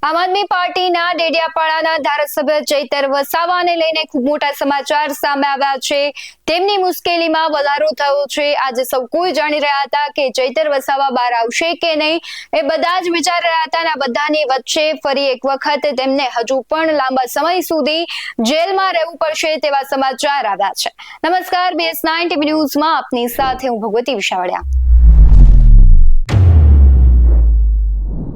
આમ આદમી પાર્ટીના ડેડિયાપાડાના ધારાસભ્ય ચૈતર વસાવાને લઈને ખૂબ મોટા સમાચાર સામે આવ્યા છે। તેમની મુશ્કેલીમાં વધારો થયો છે। આજે સૌ કોઈ જાણી રહ્યા હતા કે ચૈતર વસાવા બહાર આવશે કે નહીં, એ બધા જ વિચારી રહ્યા હતા અને આ બધાની વચ્ચે ફરી એક વખત તેમને હજુ પણ લાંબા સમય સુધી જેલમાં રહેવું પડશે તેવા સમાચાર આવ્યા છે। નમસ્કાર, BS9 TV ન્યૂઝમાં આપની સાથે હું ભગવતી વિશાવડિયા।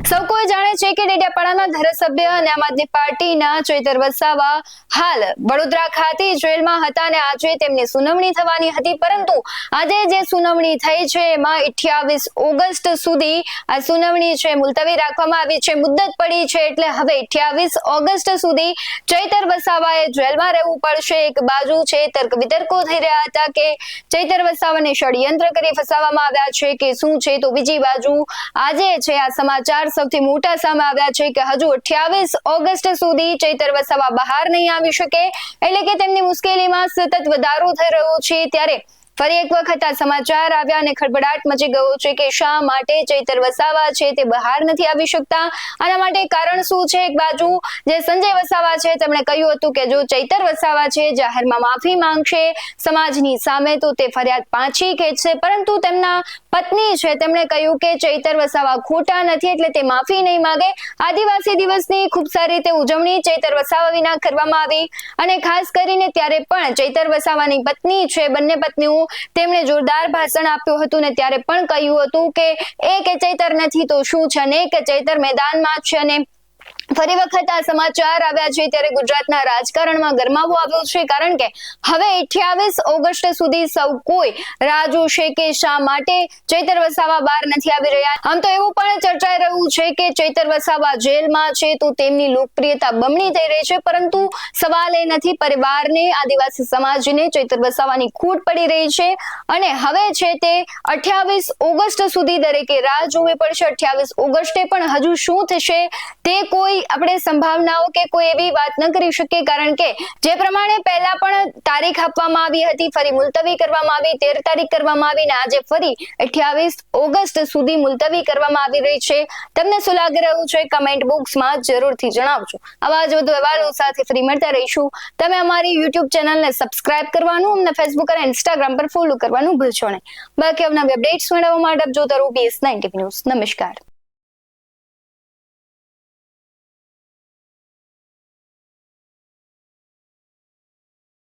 સૌ કોઈ જાણે છે કે ડેડિયાપાડાના ધારાસભ્ય અને આમ આદમી પાર્ટીના ચૈતર વસાવા હાલ વડોદરા ખાતે જેલમાં હતા અને આજે તેમની સુનાવણી થવાની હતી, પરંતુ આજે જે સુનાવણી થઈ છે એમાં 28 ઓગસ્ટ સુધી આ સુનાવણી છે મુલતવી રાખવામાં આવી છે। મુદ્દત પડી છે એટલે હવે 28 ઓગસ્ટ સુધી ચૈતર વસાવાએ જેલમાં રહેવું પડશે। એક બાજુ છે તર્ક વિતર્કો થઈ રહ્યા હતા કે ચૈતર વસાવાને ષડયંત્ર કરી ફસાવવામાં આવ્યા છે કે શું છે, તો બીજી બાજુ આજે છે આ સમાચાર સૌથી મોટા સામે આવ્યા છે કે હજુ 28 ઓગસ્ટ સુધી ચૈતર વસાવા બહાર નહીં આવી શકે, એટલે કે તેમની મુશ્કેલીમાં સતત વધારો થઈ રહ્યો છે। ત્યારે ફરી એક વખત આ સમાચાર આવ્યા અને ખળભળાટ મચી ગયો છે કે શા માટે ચૈતર વસાવા છે તે બહાર નથી આવી શકતા। આના માટે કારણ શું છે? એક બાજુ જે સંજય વસાવા છે તેમણે કહ્યું હતું કે જો ચૈતર વસાવા છે જાહેરમાં માફી માંગશે સમાજની સામે તો તે ફરિયાદ પાછી ખેંચશે, પરંતુ તેમના પત્ની છે તેમણે કહ્યું કે ચૈતર વસાવા ખોટા નથી એટલે તે માફી નહીં માંગે। આદિવાસી દિવસની ખૂબ સારી રીતે ઉજવણી ચૈતર વસાવા વિના કરવામાં આવી અને ખાસ કરીને ત્યારે પણ ચૈતર વસાવાની પત્ની છે, બંને પત્નીઓ તેમણે જોરદાર ભાષણ આપ્યું હતું ને ત્યારે પણ કહ્યું હતું કે એક ચૈતર નથી તો શું છે, અને એક ચૈતર મેદાનમાં છે। અને ફરી વખત આ સમાચાર આવ્યા છે ત્યારે ગુજરાતના રાજકારણમાં ગરમાવો આવ્યો છે, કારણ કે હવે 28 ઓગસ્ટ સુધી સૌ કોઈ રાહ જોશે કે શા માટે ચૈતર વસાવા બહાર નથી આવી રહ્યા। આમ તો એવું પણ ચર્ચાઈ રહ્યું છે કે ચૈતર વસાવા જેલમાં છે તો તેમની લોકપ્રિયતા બમણી થઈ રહી છે, પરંતુ સવાલ એ નથી, પરિવારને, આદિવાસી સમાજને ચૈતર વસાવાની ખૂટ પડી રહી છે અને હવે છે તે 28 ઓગસ્ટ સુધી દરેકે રાહ જોવી પડશે। 28 ઓગસ્ટે પણ હજુ શું થશે તે કોઈ આપણે સંભાવનાઓ કે કોઈ એવી વાત ન કરી શકીએ, કારણ કે જે પ્રમાણે પહેલા પણ તારીખ આપવામાં આવી હતી, ફરી મુલતવી કરવામાં આવી, 13 તારીખ કરવામાં આવી અને આજે ફરી 28 ઓગસ્ટ સુધી મુલતવી કરવામાં આવી રહી છે। તમને શું લાગી રહ્યું છે કમેન્ટ બોક્સમાં જરૂરથી જણાવજો। આવા જ વધુ અહેવાલો સાથે ફરી મળતા રહીશું। તમે અમારી YouTube ચેનલને સબસ્ક્રાઇબ કરવાનું, અમને Facebook અને Instagram પર ફોલો કરવાનું ભૂલશો નહીં। બાકી આવનારી અપડેટ્સ મેળવવા માટે આપ જોતા રહો BS9 TV ન્યૂઝ। નમસ્કાર।